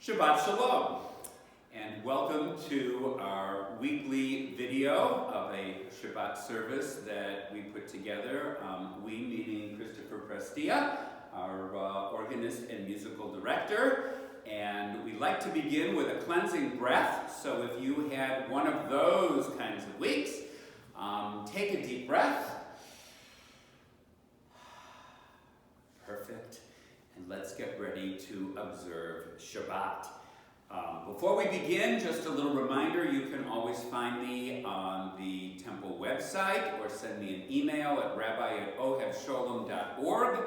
Shabbat Shalom, and welcome to our weekly video of a Shabbat service that we put together. We meaning Christopher Prestia, our organist and musical director, and we like to begin with a cleansing breath. So if you had one of those kinds of weeks, take a deep breath. Perfect. And let's get ready to observe Shabbat. Before we begin, just a little reminder, you can always find me on the temple website or send me an email at rabbi@ohevsholom.org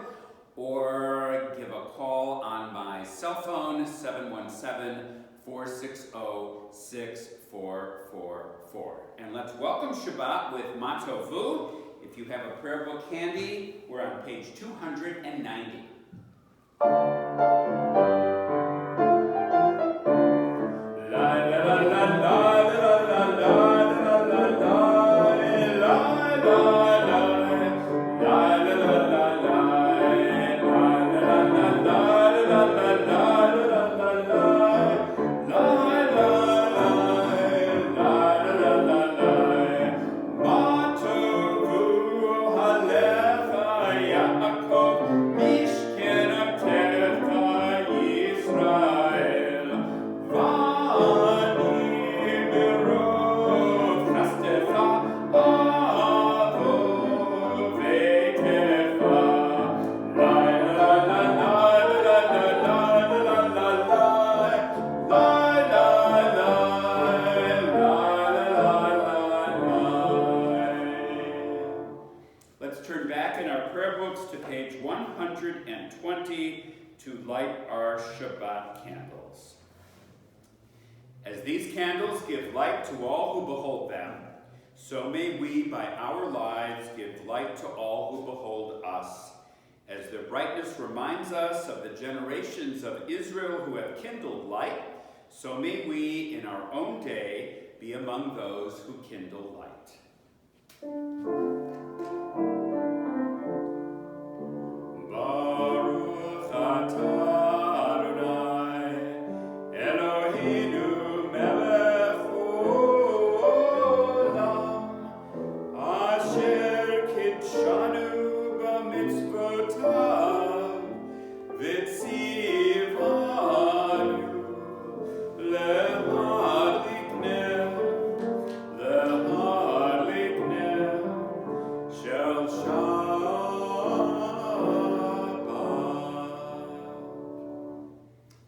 or give a call on my cell phone, 717-460-6444. And let's welcome Shabbat with Matovu. If you have a prayer book handy, we're on page 290. To light our Shabbat candles. As these candles give light to all who behold them, so may we by our lives give light to all who behold us. As their brightness reminds us of the generations of Israel who have kindled light, so may we in our own day be among those who kindle light.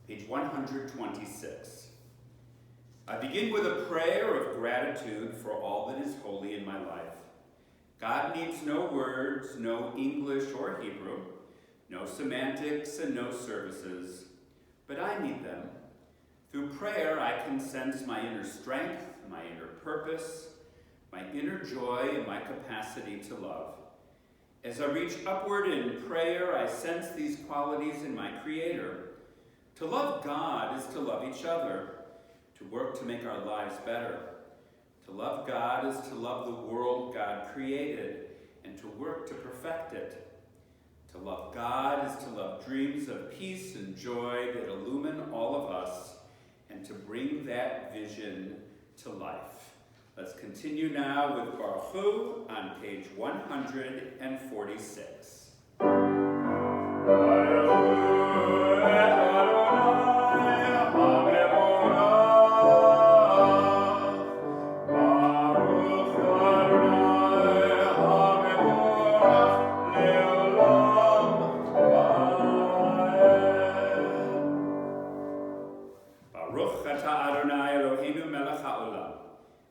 Page 126. I begin with a prayer of gratitude for all that is holy in my life. God needs no words, no English or Hebrew, no semantics and no services, but I need them. Through prayer, I can sense my inner strength, my inner purpose, my inner joy, and my capacity to love. As I reach upward in prayer, I sense these qualities in my Creator. To love God is to love each other, to work to make our lives better. To love God is to love the world God created and to work to perfect it. To love God is to love dreams of peace and joy that illumine all of us and to bring that vision to life. Let's continue now with Baruch Hu on page 146.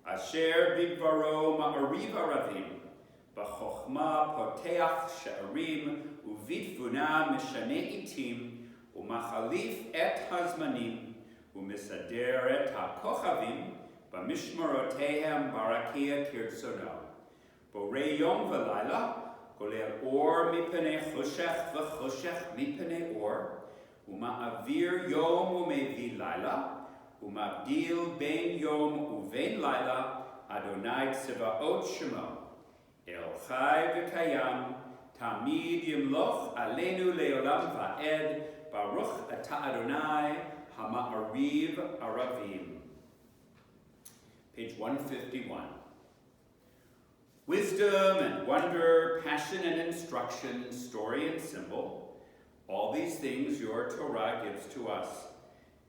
Asher bidvaro ma'ariv aravim, b'chochma poteach she'arim, u'vitfuna mishane itim, u'machalif et hazmanim, u'misader et ha'kochavim, b'mishmarotehem barakia kirtsono. Borei yom v'layla, koler or mipnei choshech v'choshech mipnei or, u'ma'avir yom u'mevi layla, Umabdil ben yom uvein laila, Adonai tsevaot shemo. El chai v'kayam, tamid yimloch aleinu leolam va'ed, Baruch ata Adonai, Hama'ariv Aravim. Page 151. Wisdom and wonder, passion and instruction, story and symbol, all these things your Torah gives to us.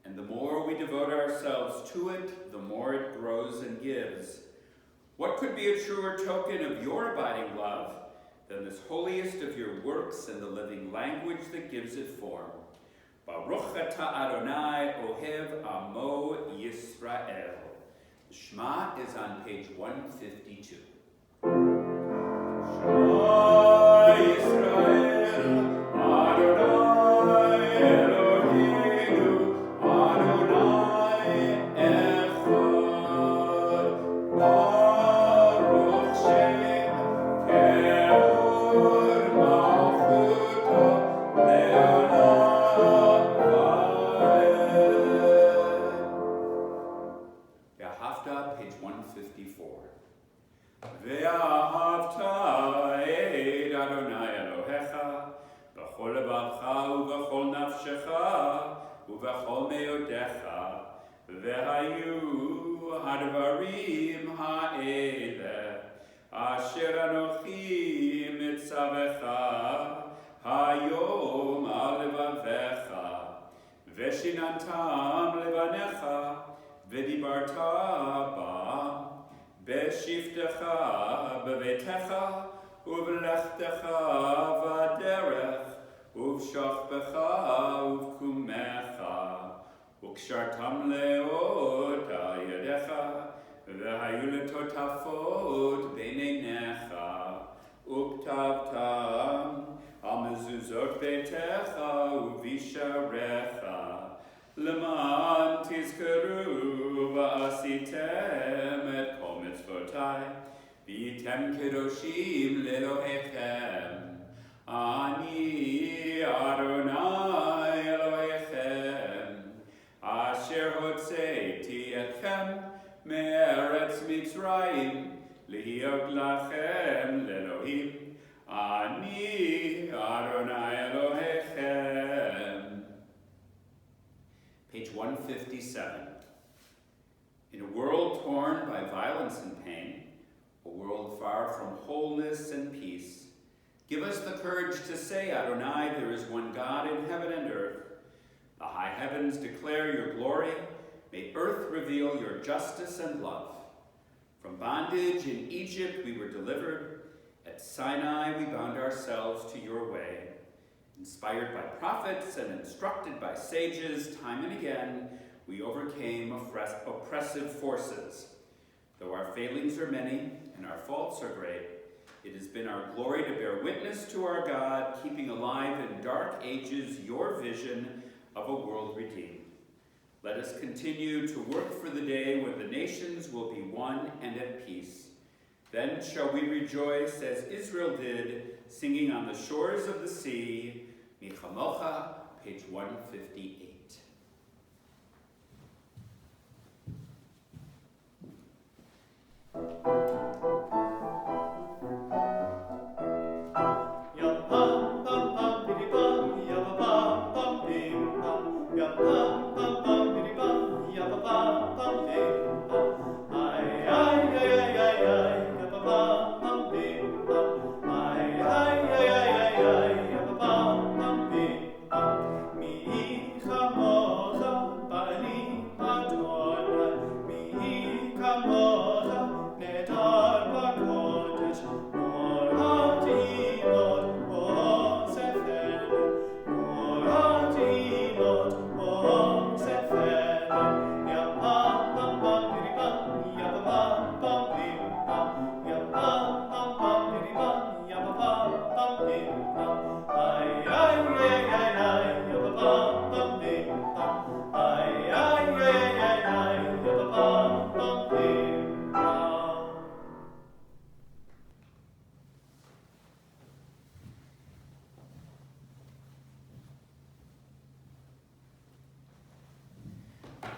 And the more we devote ourselves to it, the more it grows and gives. What could be a truer token of your abiding love than this holiest of your works and the living language that gives it form? Baruch atah Adonai ohev amo Yisrael. The Shema is on page 152. Shema Yisrael, Adonai Eloheinu, Adonai Echad. Baruch Shem Kevod Malchuta Le'olam Va'ed. Ve'ahavta, page 154. Ve'ahavta et Adonai Elohecha b'chol levacha u'b'chol nafshecha u'b'chol me'odecha ve'hayu hadvarim ha'eleh asher anochi mitzavecha hayom al levavecha ve'shinantam levanecha ve'dibarta ba'am Beshiftecha bevetecha uvlechtecha vaderech uvshachbecha uvkumecha ukshartam leot al yadecha vehayu letotafot beinenecha uktavtam al mezuzot beitecha uvisharecha leman tizkeru va'asitem et kol mitzvotai v'item kedoshim lelohechem ani Adonai Elohechem asher hotzeiti etchem me'eretz Mitzrayim lihiot lachem lelohim ani Adonai Elohechem. Page 157. In a world torn by violence and pain, a world far from wholeness and peace, give us the courage to say, Adonai, there is one God in heaven and earth. The high heavens declare your glory. May earth reveal your justice and love. From bondage in Egypt we were delivered. At Sinai we bound ourselves to your way. Inspired by prophets and instructed by sages, time and again, we overcame oppressive forces. Though our failings are many and our faults are great, it has been our glory to bear witness to our God, keeping alive in dark ages your vision of a world redeemed. Let us continue to work for the day when the nations will be one and at peace. Then shall we rejoice as Israel did, singing on the shores of the sea, Michamocha, page 158.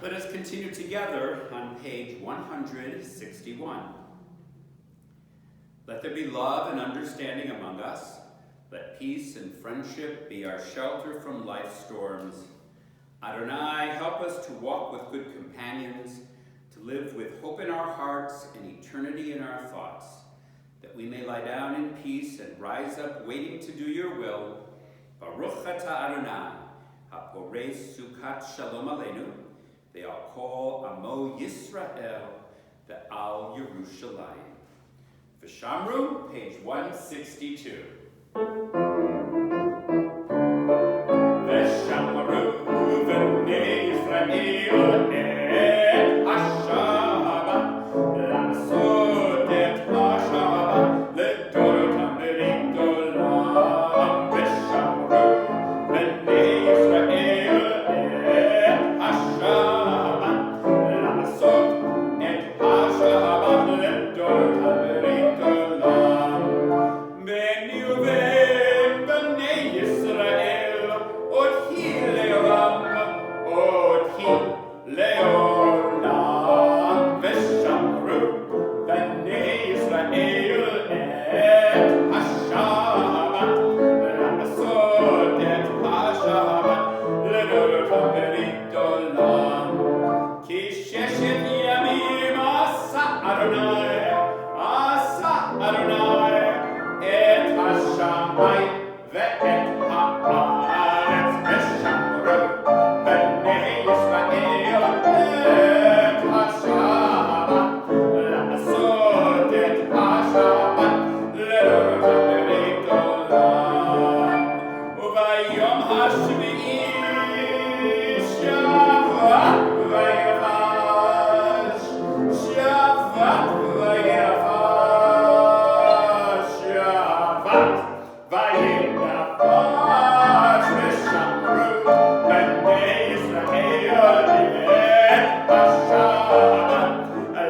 Let us continue together on page 161. Let there be love and understanding among us. Let peace and friendship be our shelter from life's storms. Adonai, help us to walk with good companions, to live with hope in our hearts and eternity in our thoughts, that we may lie down in peace and rise up waiting to do your will. Baruch atah Adonai, haporei sukat shalom aleinu, ve'al kol amo Yisrael, ve'al Yerushalayim. V'shamru, page 162. V'shamru v'nei Yisrael et ha-Shabbat, la'asot et ha-Shabbat, l'dorotam v'l'dolam. V'shamru v'nei Yisrael et ha-Shabbat, la'asot et ha-Shabbat, l'dorotam v'l'dolam. B'nei uven b'nei Yisrael, od hi le'olam, od hi le'olam. V'shamru b'nei Yisrael et ha-Shabbat, la'asot et ha-Shabbat, l'dorotam v'l'dolam. Ki sheshet yamim asa Adonai, et ha-shamayim ve'et ha'aretz. V'shamru b'nei Yisrael et ha-Shabbat, la'asot et ha-Shabbat, l'dorotam v'l'dolam. Uvayom hashvi'i Shabbat v'yavash, Shabbat v'yavash, Shabbat v'yavash. V'shamru b'nei Yisrael et ha-Shabbat,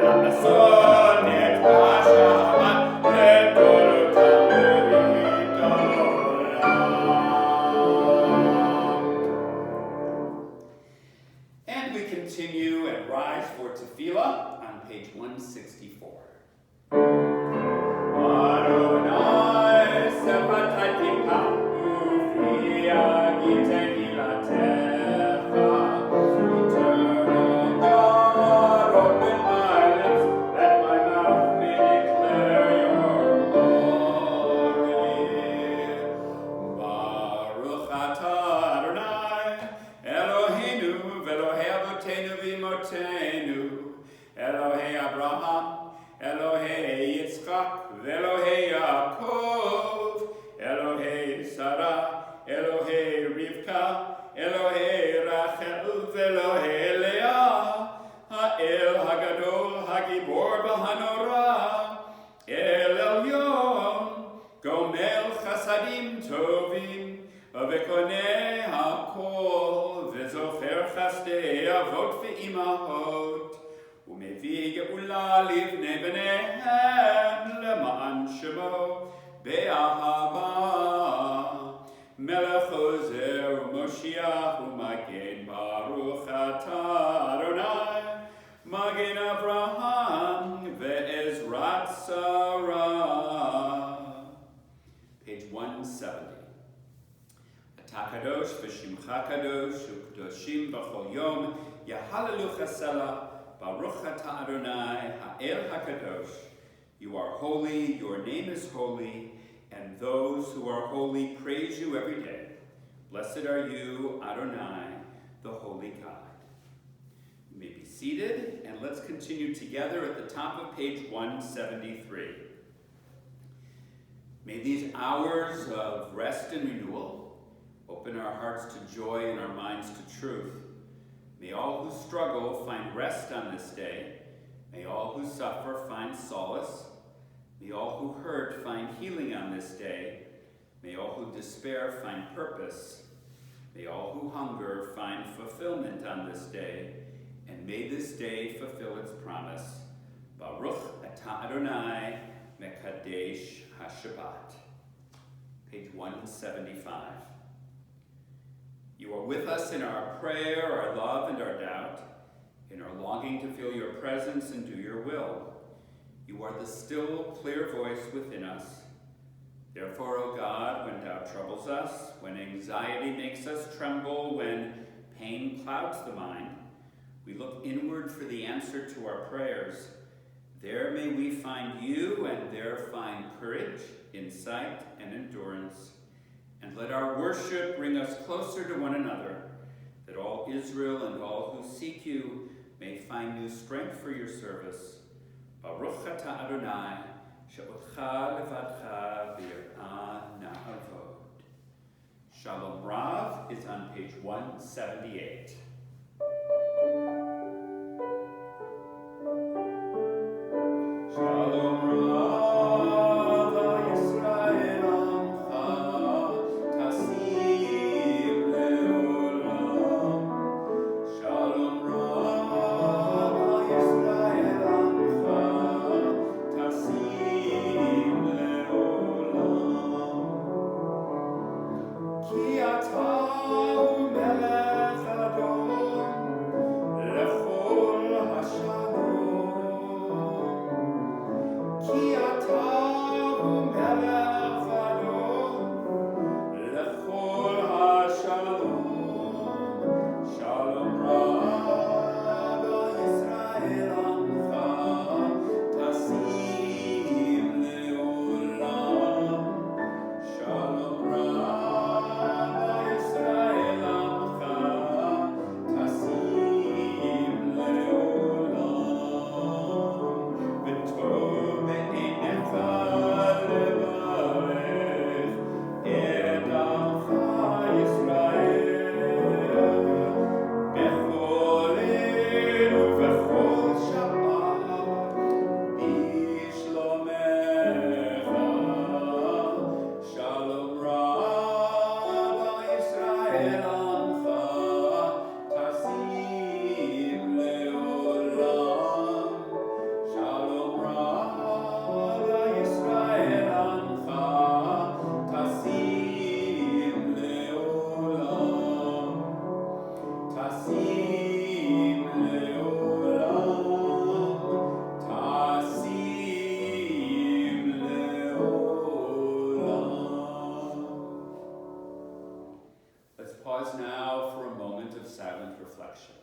la'asot et ha-Shabbat, l'dorotam v'l'dolam. And we continue and rise for tefillah on page 164. Adonai sepatatika ufiagite ilatecha. Eternal God, open my lips, that my mouth may declare your glory. Baruch atah Adonai, Eloheinu v'Elohei Avotenu v'Imotenu, Elohei Abraham, Elohei Yitzchak, v'Elohei Yaakov, Elohei Sarah, Elohei Rivka, Elohei Rachel, v'Elohei Leah, Ha'el Hagadol, Hagibor b'Hanorah, El Elyon, Gomel Chasadim Tovim, v'Koneh HaKol, v'Zocher Chasdei Avot v'Imahot, ומביא גאולה לבני בניהם למען שמו באהבה. מלך עוזר ומושיע ומגן, ברוך אתה אדוני, מגן אברהם ועזרת שרה. Page 170. אתה קדוש ושמך קדוש וקדושים בכל יום יהללוך סלה. Baruch atah Adonai ha'el hakadosh. You are holy, your name is holy, and those who are holy praise you every day. Blessed are you, Adonai, the holy God. You may be seated, and let's continue together at the top of page 173. May these hours of rest and renewal open our hearts to joy and our minds to truth. May all who struggle find rest on this day. May all who suffer find solace. May all who hurt find healing on this day. May all who despair find purpose. May all who hunger find fulfillment on this day. And may this day fulfill its promise. Baruch atah Adonai mekadesh ha-Shabbat. Page 175. You are with us in our prayer, our love, and our doubt, in our longing to feel your presence and do your will. You are the still, clear voice within us. Therefore, O God, when doubt troubles us, when anxiety makes us tremble, when pain clouds the mind, we look inward for the answer to our prayers. There may we find you, and there find courage, insight, and endurance. And let our worship bring us closer to one another, that all Israel and all who seek you may find new strength for your service. Baruch atah Adonai, she'otcha levadcha v'yir'ah na'avod. Shalom Rav is on page 178. Shalom Rav Yisrael Amcha Tasim Leolam. Shalom Rav Yisrael Amcha Tasim Leolam. Ki atah melech Adon lechol hashalom. Ki atah melech Adon lechol hashalom. Shalom Rav Yisrael Amcha Tasim Leolam. Shalom Rav Yisrael Amcha Tasim Leolam. V'tov be'einecha levarech et Amcha Yisrael bechol leil uvechol Shabbat bishlomecha. Shalom Rav Yisrael Amcha Tasim Leolam. Shalom Rav Yisrael Amcha Tasim Leolam. Tasim Leolam. Tasim Leolam. Let's pause now for a moment of silent reflection.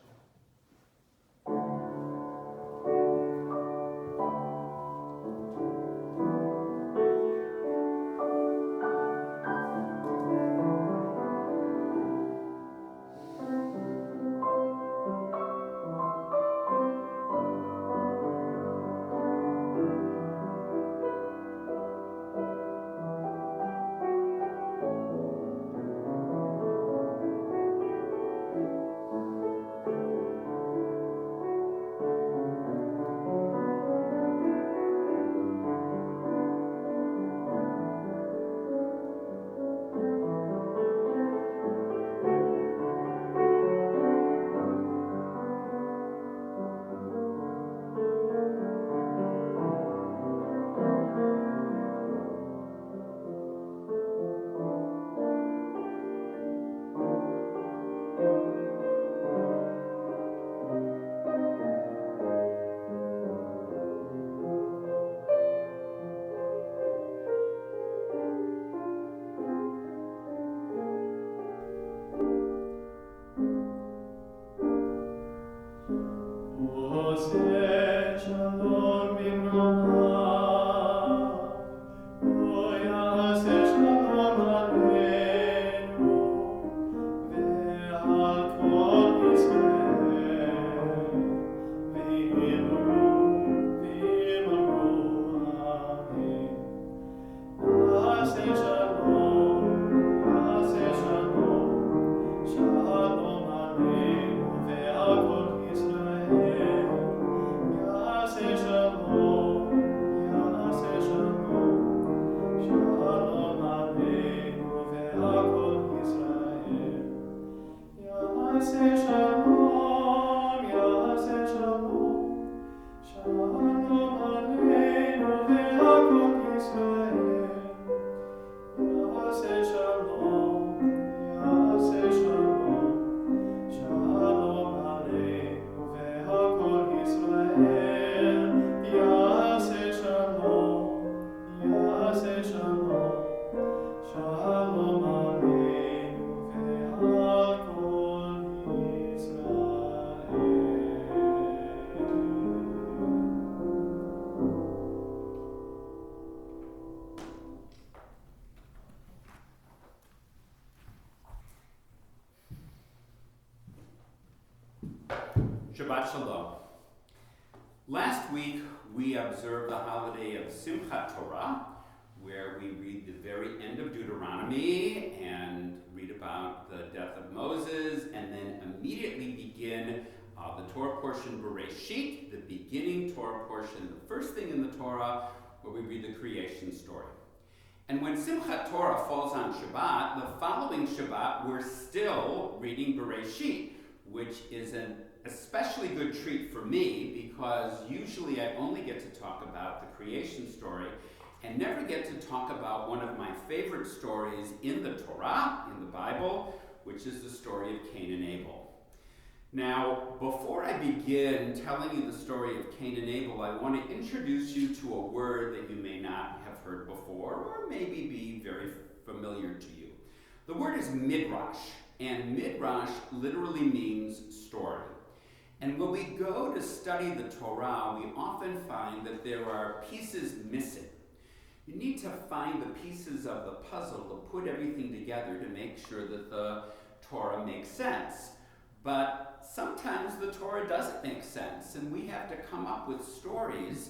Shalom Aleinu ve'al kol Shabbat Shalom. Last week we observed the holiday of Simchat Torah, where we read the very end of Deuteronomy and read about the death of Moses, and then immediately begin the Torah portion Bereshit, the beginning Torah portion, the first thing in the Torah, where we read the creation story. And when Simchat Torah falls on Shabbat, the following Shabbat, we're still reading Bereshit, which is an especially good treat for me because usually I only get to talk about the creation story and never get to talk about one of my favorite stories in the Torah, in the Bible, which is the story of Cain and Abel. Now, before I begin telling you the story of Cain and Abel, I want to introduce you to a word that you may not have heard before or maybe be very familiar to you. The word is midrash, and midrash literally means story. And when we go to study the Torah, we often find that there are pieces missing. You need to find the pieces of the puzzle to put everything together to make sure that the Torah makes sense. But sometimes the Torah doesn't make sense, and we have to come up with stories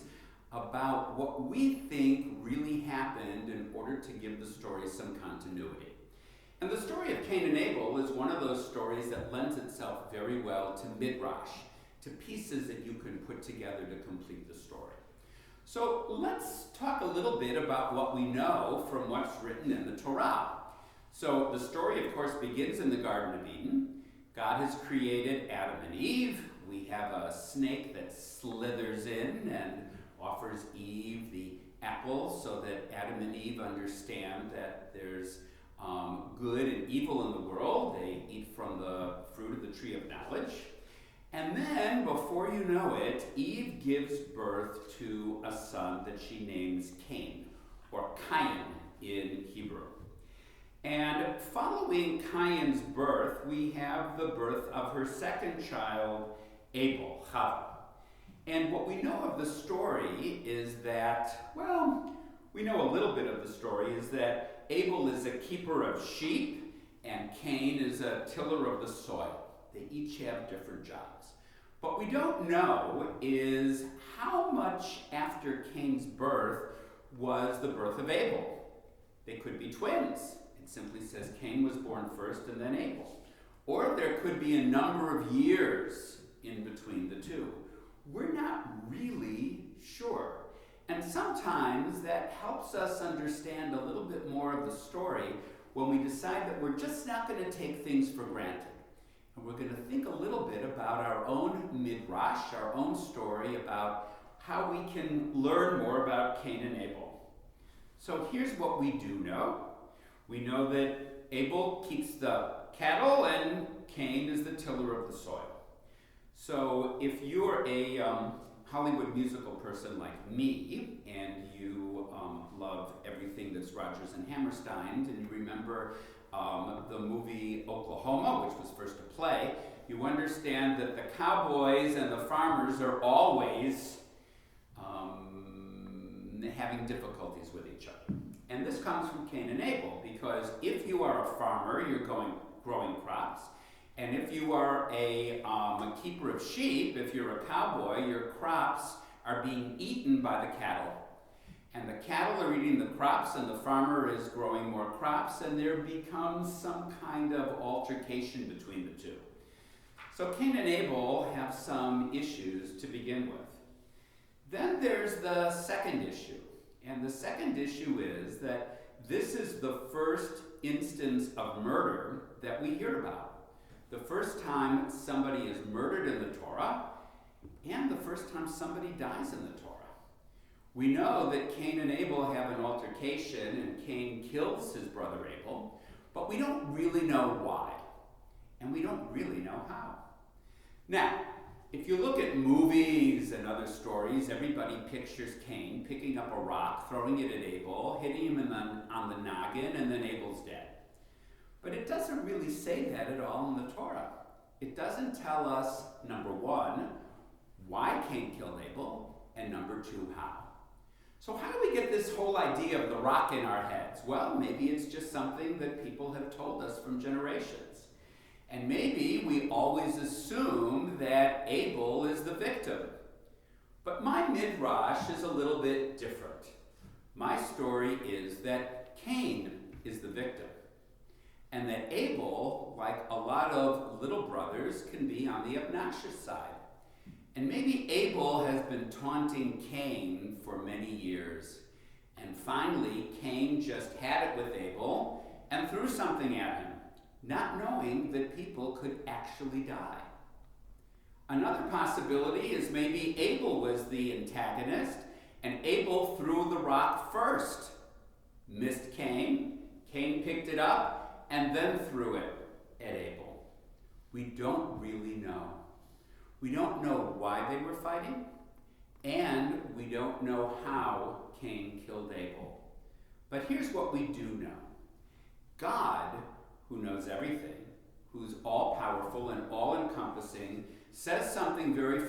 about what we think really happened in order to give the story some continuity. And the story of Cain and Abel is one of those stories that lends itself very well to midrash, to pieces that you can put together to complete the story. So let's talk a little bit about what we know from what's written in the Torah. So the story, of course, begins in the Garden of Eden. God has created Adam and Eve. We have a snake that slithers in and offers Eve the apple so that Adam and Eve understand that there's good and evil in the world. They eat from the fruit of the tree of knowledge. And then, before you know it, Eve gives birth to a son that she names Cain, or Cain in Hebrew. And following Cain's birth, we have the birth of her second child, Abel, Chava. And what we know of the story is that, we know a little bit of the story, is that Abel is a keeper of sheep, and Cain is a tiller of the soil. They each have different jobs. What we don't know is how much after Cain's birth was the birth of Abel. They could be twins. It simply says Cain was born first and then Abel. Or there could be a number of years in between the two. We're not really sure. And sometimes that helps us understand a little bit more of the story when we decide that we're just not going to take things for granted. And we're going to think a little bit about our own midrash, our own story, about how we can learn more about Cain and Abel. So here's what we do know. We know that Abel keeps the cattle and Cain is the tiller of the soil. So if you're a Hollywood musical person like me, and you love everything that's Rodgers and Hammerstein, and you remember the movie Oklahoma, which was first a play, you understand that the cowboys and the farmers are always having difficulties with each other. And this comes from Cain and Abel, because if you are a farmer, you're growing crops. And if you are a keeper of sheep, if you're a cowboy, your crops are being eaten by the cattle. And the cattle are eating the crops, and the farmer is growing more crops, and there becomes some kind of altercation between the two. So Cain and Abel have some issues to begin with. Then there's the second issue. And the second issue is that this is the first instance of murder that we hear about. The first time somebody is murdered in the Torah, and the first time somebody dies in the Torah. We know that Cain and Abel have an altercation, and Cain kills his brother Abel, but we don't really know why, and we don't really know how. Now, if you look at movies and other stories, everybody pictures Cain picking up a rock, throwing it at Abel, hitting him on the noggin, and then Abel's dead. But it doesn't really say that at all in the Torah. It doesn't tell us, number one, why Cain killed Abel, and number two, how. So how do we get this whole idea of the rock in our heads? Well, maybe it's just something that people have told us from generations. And maybe we always assume that Abel victim. But my midrash is a little bit different. My story is that Cain is the victim, and that Abel, like a lot of little brothers, can be on the obnoxious side. And maybe Abel has been taunting Cain for many years, and finally Cain just had it with Abel and threw something at him, not knowing that people could actually die. Another possibility is maybe Abel was the antagonist, and Abel threw the rock first. Missed Cain, Cain picked it up, and then threw it at Abel. We don't really know. We don't know why they were fighting, and we don't know how Cain killed Abel. But here's what we do know. God, who knows everything, who's all-powerful and all-encompassing, says something very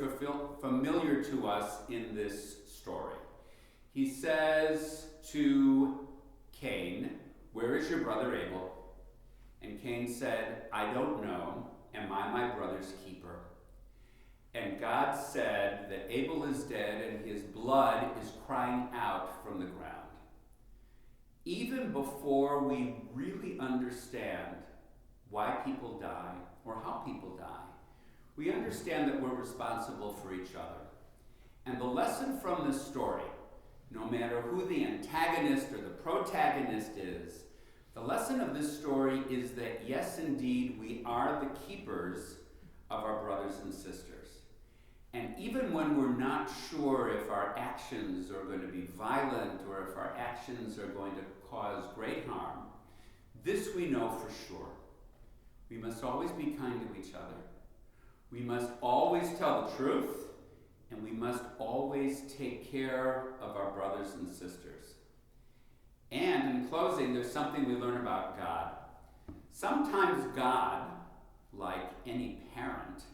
familiar to us in this story. He says to Cain, "Where is your brother Abel?" And Cain said, "I don't know. Am I my brother's keeper?" And God said that Abel is dead and his blood is crying out from the ground. Even before we really understand why people die or how people die, we understand that we're responsible for each other. And the lesson from this story, no matter who the antagonist or the protagonist is, the lesson of this story is that yes, indeed, we are the keepers of our brothers and sisters. And even when we're not sure if our actions are going to be violent or if our actions are going to cause great harm, this we know for sure. We must always be kind to each other. We must always tell the truth, and we must always take care of our brothers and sisters. And in closing, there's something we learn about God. Sometimes God, like any parent,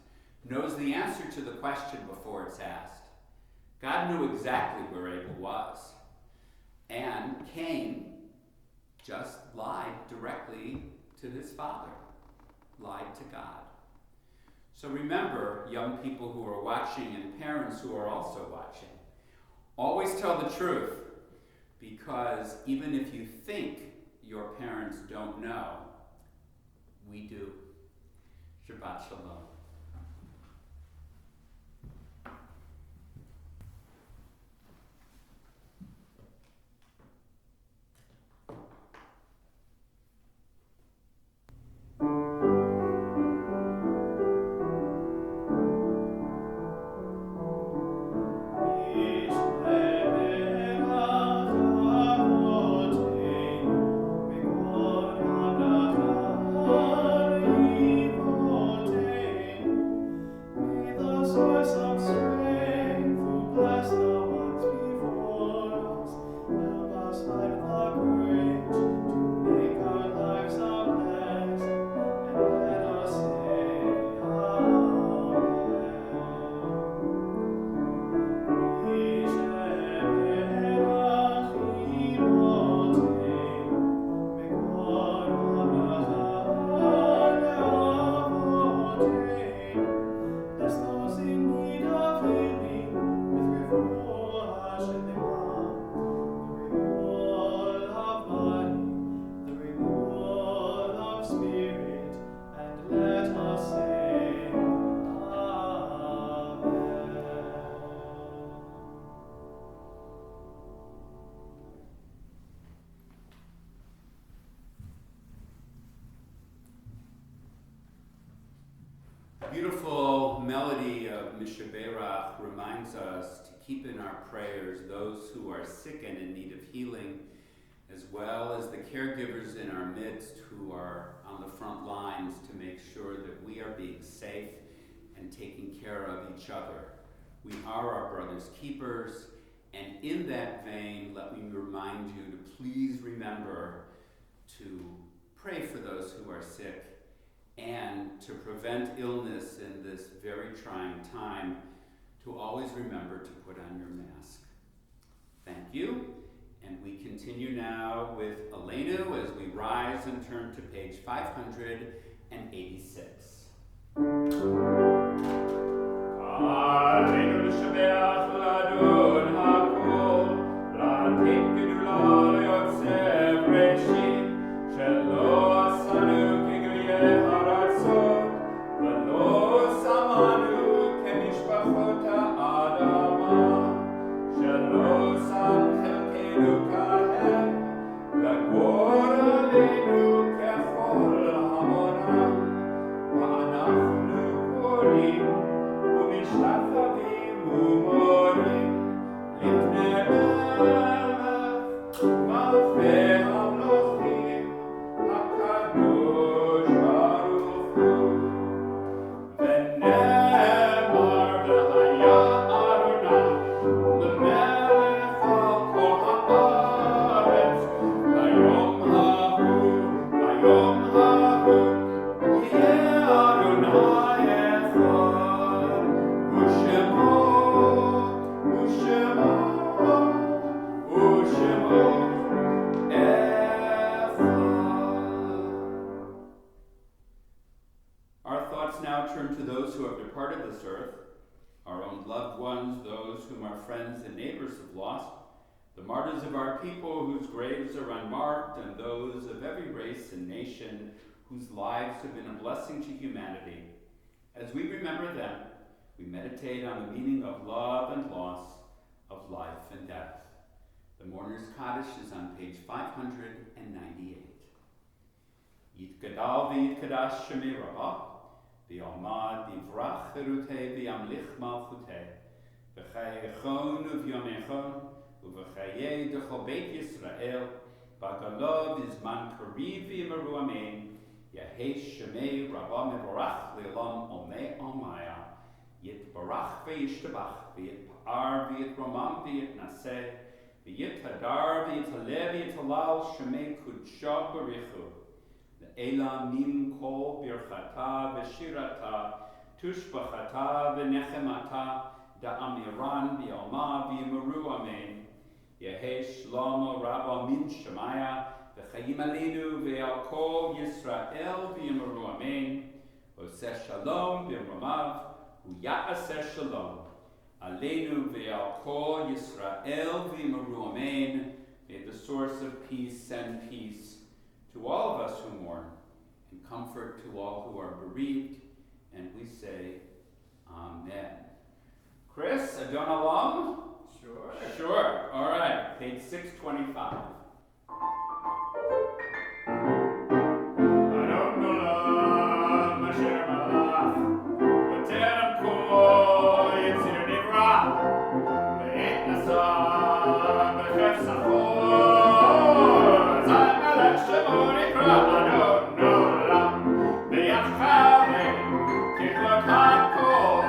knows the answer to the question before it's asked. God knew exactly where Abel was. And Cain just lied directly to his father, lied to God. So remember, young people who are watching and parents who are also watching, always tell the truth, because even if you think your parents don't know, we do. Shabbat Shalom. Beautiful melody of Mishaberach reminds us to keep in our prayers those who are sick and in need of healing, as well as the caregivers in our midst who are on the front lines to make sure that we are being safe and taking care of each other. We are our brother's keepers, and in that vein, let me remind you to please remember to pray for those who are sick and to prevent illness in this very trying time, to always remember to put on your mask. Thank you. And we continue now with Elenu as we rise and turn to page 586. Our thoughts now turn to those who have departed this earth, our own loved ones, those whom our friends and neighbors have lost, the martyrs of our people whose graves are unmarked, and those of every race and nation whose lives have been a blessing to humanity. As we remember them, we meditate on the meaning of love and loss, of life and death. The Mourner's Kaddish is on page 598. Yitgadal v'yitkadash shemei Rabbah, v'yamad yivrach cherutei v'yamlich malchutei, v'chayechon uv'yomechon, uv'chayei d'chol beit Yisrael, b'galov izman kariv v'yimaru amen, yehesh shemei Rabbah mevorach le'olam omei omaya, yitbarach v'yishtabach, v'yitpa'ar v'yitromam v'yitnaseh, v'yithadar v'yitalev v'yitalal shemei kudsha barichu, Elam mim kol birchata v'shirata, tushbachata v'nechemata, da'amiran v'yoma v'yimaru amen, yehesh shlomo rabba min shemaya, v'chayim aleinu v'al kol Yisrael v'yimaru amen, oseh shalom v'romav, u'ya'aseh shalom, aleinu v'al kol Yisrael v'yimaru amen. May the source of peace send peace to all of us who mourn, and comfort to all who are bereaved, and we say, Amen. Chris, Adon Olam? Sure. All right, page 625. Adon Olam, Asher Malach, V'terem kol Yitzir Nivra, Ve'et Nasa, V'chef Sachor, Zay Melech Shemo Nikra, Adon Olam, V'yachare, Tiklot HaKol,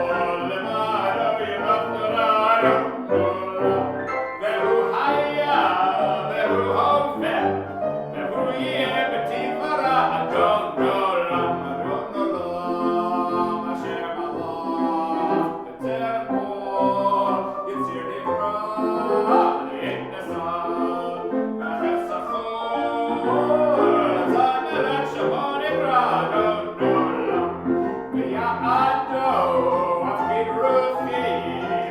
Lemado Yimach Torah, Adon Olam, Ve'hu Haya, Ve'hu Hoveh, Ve'hu Yeh B'Tivara, Adon Olam, Asher Malach, V'terem kol Yitzir Nivra, Ve'et Nasa, V'chef Sachor, Zay Melech Shemo Nikra, Adon Olam, V'ya'ado, Afkid Ruchi,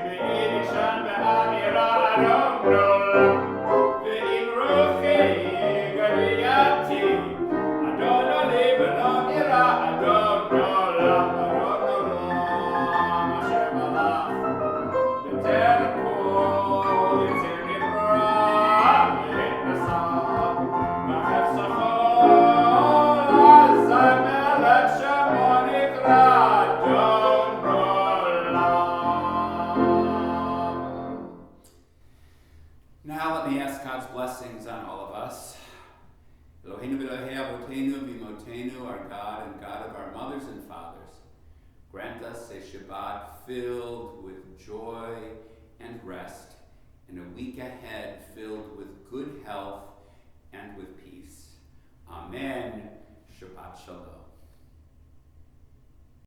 V'yidishan Ve'amira, Adon Olam, Ve'im Ruchi, Gadiyati, Adon Oli V'Amira, Adon Olam, Asher Malach, V'terem kol Yitzir Nivra, Ve'et Nasa, V'chef Sachor, Zay Melech Shemo Nikra, Adon Olam. Now let me ask God's blessings on all of us. Eloheinu v'Elohei Avotenu v'Imotenu, our God and God of our mothers and fathers, grant us a Shabbat filled with joy and rest, and a week ahead filled with good health and with peace. Amen. Shabbat Shalom.